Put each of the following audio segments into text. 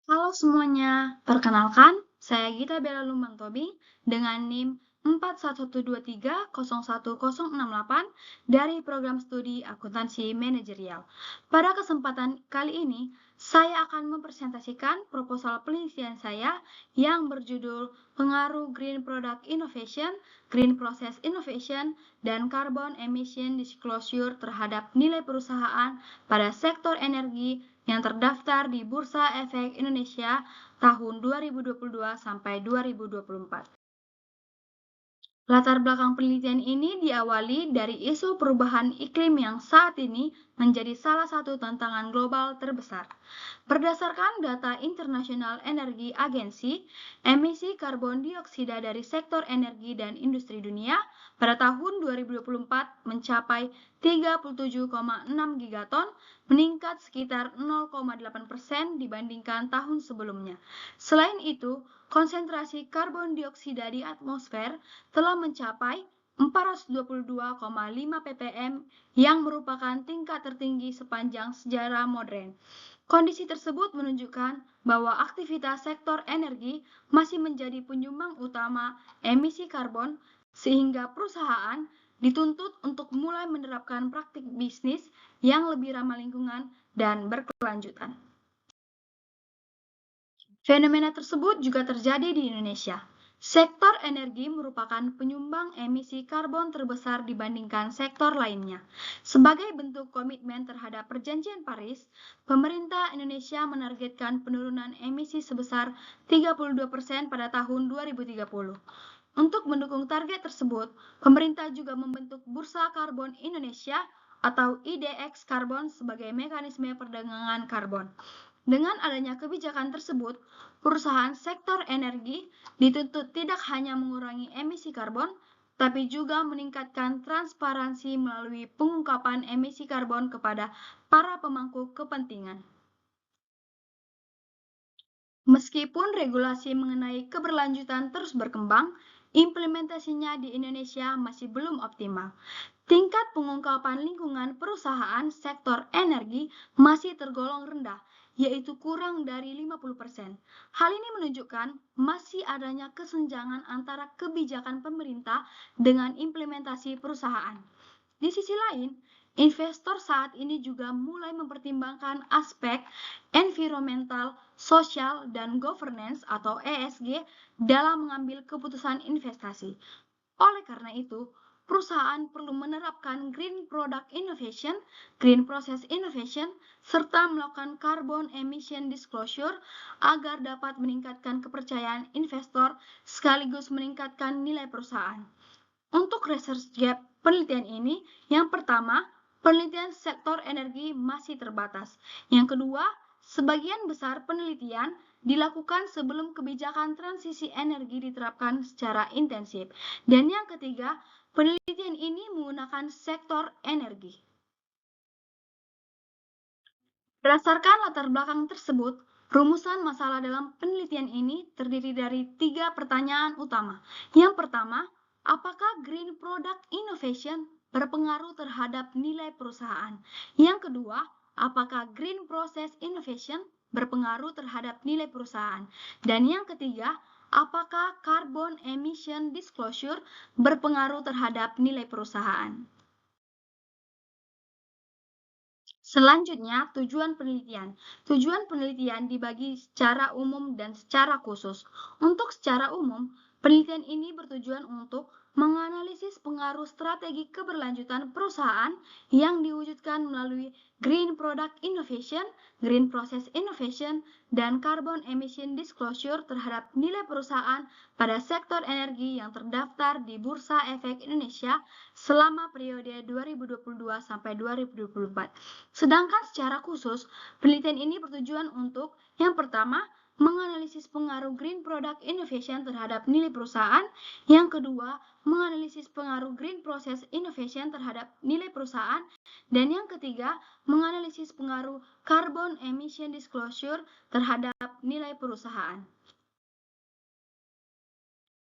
Halo semuanya, perkenalkan, saya Gita Bella Lumantobi dengan NIM 41230168 dari program studi akuntansi manajerial. Pada kesempatan kali ini, saya akan mempresentasikan proposal penelitian saya yang berjudul Pengaruh Green Product Innovation, Green Process Innovation, dan Carbon Emission Disclosure terhadap nilai perusahaan pada sektor energi yang terdaftar di Bursa Efek Indonesia tahun 2022 sampai 2024. Latar belakang penelitian ini diawali dari isu perubahan iklim yang saat ini menjadi salah satu tantangan global terbesar. Berdasarkan data International Energy Agency, emisi karbon dioksida dari sektor energi dan industri dunia pada tahun 2024 mencapai 37,6 gigaton, meningkat sekitar 0,8% dibandingkan tahun sebelumnya. Selain itu, konsentrasi karbon dioksida di atmosfer telah mencapai 422,5 ppm yang merupakan tingkat tertinggi sepanjang sejarah modern. Kondisi tersebut menunjukkan bahwa aktivitas sektor energi masih menjadi penyumbang utama emisi karbon, sehingga perusahaan dituntut untuk mulai menerapkan praktik bisnis yang lebih ramah lingkungan dan berkelanjutan. Fenomena tersebut juga terjadi di Indonesia. Sektor energi merupakan penyumbang emisi karbon terbesar dibandingkan sektor lainnya. Sebagai bentuk komitmen terhadap Perjanjian Paris, pemerintah Indonesia menargetkan penurunan emisi sebesar 32% pada tahun 2030. Untuk mendukung target tersebut, pemerintah juga membentuk Bursa Karbon Indonesia atau IDX Karbon sebagai mekanisme perdagangan karbon. Dengan adanya kebijakan tersebut, perusahaan sektor energi dituntut tidak hanya mengurangi emisi karbon, tapi juga meningkatkan transparansi melalui pengungkapan emisi karbon kepada para pemangku kepentingan. Meskipun regulasi mengenai keberlanjutan terus berkembang, implementasinya di Indonesia masih belum optimal. Tingkat pengungkapan lingkungan perusahaan sektor energi masih tergolong rendah, yaitu kurang dari 50%. Hal ini menunjukkan masih adanya kesenjangan antara kebijakan pemerintah dengan implementasi perusahaan. Di sisi lain, investor saat ini juga mulai mempertimbangkan aspek environmental, sosial, dan governance atau ESG dalam mengambil keputusan investasi. Oleh karena itu, perusahaan perlu menerapkan Green Product Innovation, Green Process Innovation, serta melakukan Carbon Emission Disclosure agar dapat meningkatkan kepercayaan investor sekaligus meningkatkan nilai perusahaan. Untuk research gap penelitian ini, yang pertama, penelitian sektor energi masih terbatas. Yang kedua, sebagian besar penelitian dilakukan sebelum kebijakan transisi energi diterapkan secara intensif. Dan yang ketiga, penelitian ini menggunakan sektor energi. Berdasarkan latar belakang tersebut, rumusan masalah dalam penelitian ini terdiri dari 3 pertanyaan utama. Yang pertama, apakah Green Product Innovation berpengaruh terhadap nilai perusahaan? Yang kedua, apakah Green Process Innovation berpengaruh terhadap nilai perusahaan? Dan yang ketiga, apakah Carbon Emission Disclosure berpengaruh terhadap nilai perusahaan? Selanjutnya, tujuan penelitian. Tujuan penelitian dibagi secara umum dan secara khusus. Untuk secara umum, penelitian ini bertujuan untuk menganalisis pengaruh strategi keberlanjutan perusahaan yang diwujudkan melalui Green Product Innovation, Green Process Innovation, dan Carbon Emission Disclosure terhadap nilai perusahaan pada sektor energi yang terdaftar di Bursa Efek Indonesia selama periode 2022 sampai 2024. Sedangkan secara khusus, penelitian ini bertujuan untuk yang pertama, menganalisis pengaruh Green Product Innovation terhadap nilai perusahaan. Yang kedua, menganalisis pengaruh Green Process Innovation terhadap nilai perusahaan. Dan yang ketiga, menganalisis pengaruh Carbon Emission Disclosure terhadap nilai perusahaan.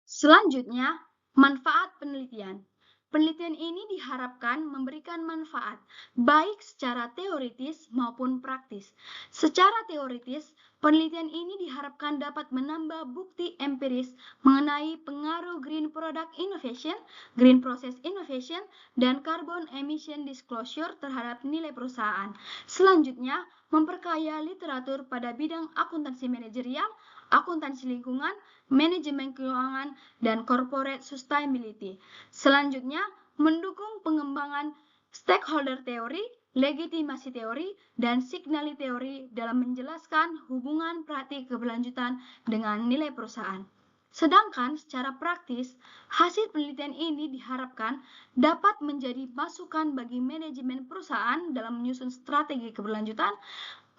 Selanjutnya, manfaat penelitian. Penelitian ini diharapkan memberikan manfaat, baik secara teoritis maupun praktis. Secara teoritis, penelitian ini diharapkan dapat menambah bukti empiris mengenai pengaruh green product innovation, green process innovation, dan carbon emission disclosure terhadap nilai perusahaan. Selanjutnya, memperkaya literatur pada bidang akuntansi manajerial, akuntansi lingkungan, manajemen keuangan, dan corporate sustainability. Selanjutnya, mendukung pengembangan stakeholder teori, legitimasi teori, dan signali teori dalam menjelaskan hubungan praktik keberlanjutan dengan nilai perusahaan. Sedangkan secara praktis, hasil penelitian ini diharapkan dapat menjadi masukan bagi manajemen perusahaan dalam menyusun strategi keberlanjutan,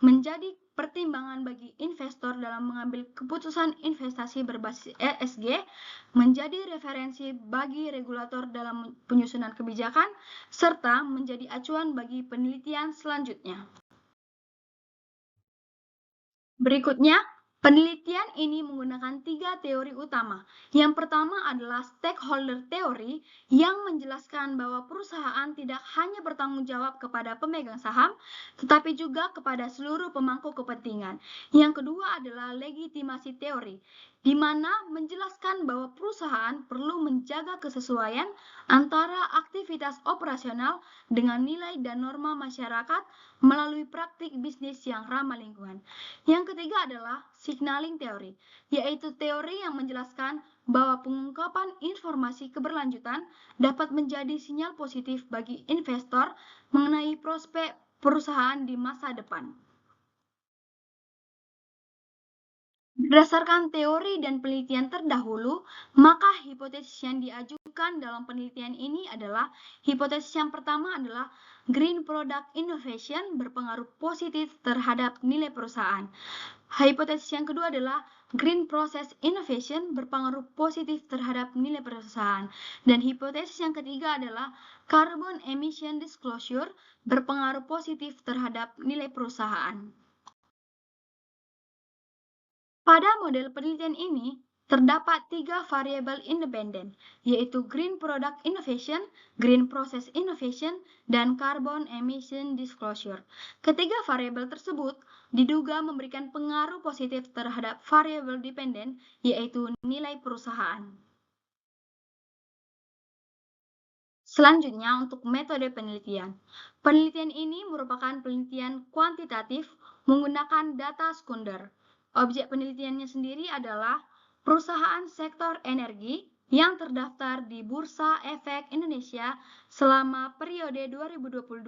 menjadi pertimbangan bagi investor dalam mengambil keputusan investasi berbasis ESG, menjadi referensi bagi regulator dalam penyusunan kebijakan, serta menjadi acuan bagi penelitian selanjutnya. Berikutnya, penelitian ini menggunakan 3 teori utama. Yang pertama adalah stakeholder theory yang menjelaskan bahwa perusahaan tidak hanya bertanggung jawab kepada pemegang saham, tetapi juga kepada seluruh pemangku kepentingan. Yang kedua adalah legitimasi teori, di mana menjelaskan bahwa perusahaan perlu menjaga kesesuaian antara aktivitas operasional dengan nilai dan norma masyarakat melalui praktik bisnis yang ramah lingkungan. Yang ketiga adalah signaling teori, yaitu teori yang menjelaskan bahwa pengungkapan informasi keberlanjutan dapat menjadi sinyal positif bagi investor mengenai prospek perusahaan di masa depan. Berdasarkan teori dan penelitian terdahulu, maka hipotesis yang diajukan dalam penelitian ini adalah hipotesis yang pertama adalah green product innovation berpengaruh positif terhadap nilai perusahaan. Hipotesis yang kedua adalah green process innovation berpengaruh positif terhadap nilai perusahaan. Dan hipotesis yang ketiga adalah carbon emission disclosure berpengaruh positif terhadap nilai perusahaan. Pada model penelitian ini, terdapat 3 variabel independen, yaitu Green Product Innovation, Green Process Innovation, dan Carbon Emission Disclosure. Ketiga variabel tersebut diduga memberikan pengaruh positif terhadap variabel dependen, yaitu nilai perusahaan. Selanjutnya, untuk metode penelitian. Penelitian ini merupakan penelitian kuantitatif menggunakan data sekunder. Objek penelitiannya sendiri adalah perusahaan sektor energi yang terdaftar di Bursa Efek Indonesia selama periode 2022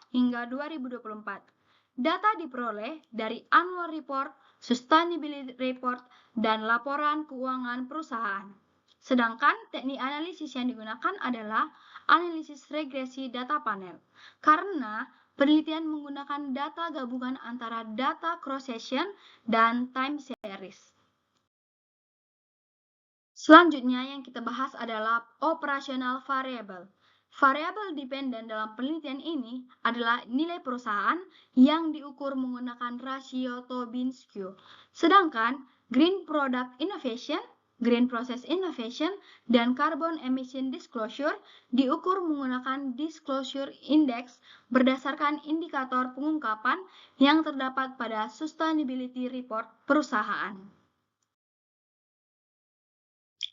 hingga 2024. Data diperoleh dari Annual Report, Sustainability Report, dan laporan keuangan perusahaan. Sedangkan teknik analisis yang digunakan adalah analisis regresi data panel. Karena penelitian menggunakan data gabungan antara data cross-section dan time series. Selanjutnya yang kita bahas adalah operational variable. Variabel dependen dalam penelitian ini adalah nilai perusahaan yang diukur menggunakan rasio Tobin-Skew. Sedangkan Green Product Innovation, Green Process Innovation, dan Carbon Emission Disclosure diukur menggunakan Disclosure Index berdasarkan indikator pengungkapan yang terdapat pada Sustainability Report perusahaan.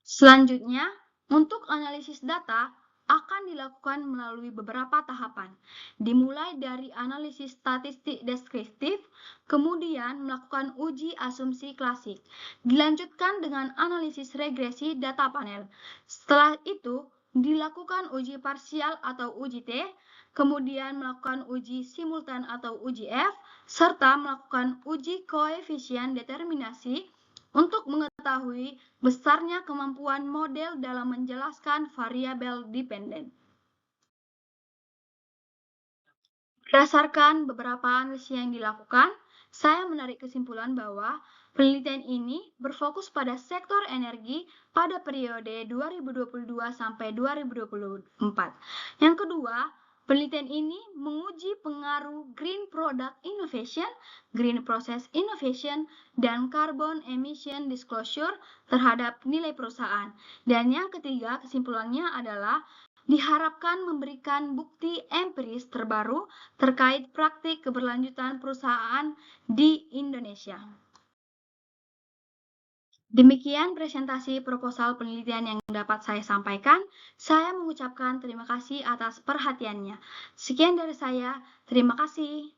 Selanjutnya, untuk analisis data akan dilakukan melalui beberapa tahapan, dimulai dari analisis statistik deskriptif, kemudian melakukan uji asumsi klasik, dilanjutkan dengan analisis regresi data panel. Setelah itu, dilakukan uji parsial atau uji T, kemudian melakukan uji simultan atau uji F, serta melakukan uji koefisien determinasi untuk mengetahui besarnya kemampuan model dalam menjelaskan variabel dependen. Berdasarkan beberapa analisis yang dilakukan, saya menarik kesimpulan bahwa penelitian ini berfokus pada sektor energi pada periode 2022 sampai 2024. Yang kedua, penelitian ini menguji pengaruh Green Product Innovation, Green Process Innovation, dan Carbon Emission Disclosure terhadap nilai perusahaan. Dan yang ketiga, kesimpulannya adalah diharapkan memberikan bukti empiris terbaru terkait praktik keberlanjutan perusahaan di Indonesia. Demikian presentasi proposal penelitian yang dapat saya sampaikan. Saya mengucapkan terima kasih atas perhatiannya. Sekian dari saya, terima kasih.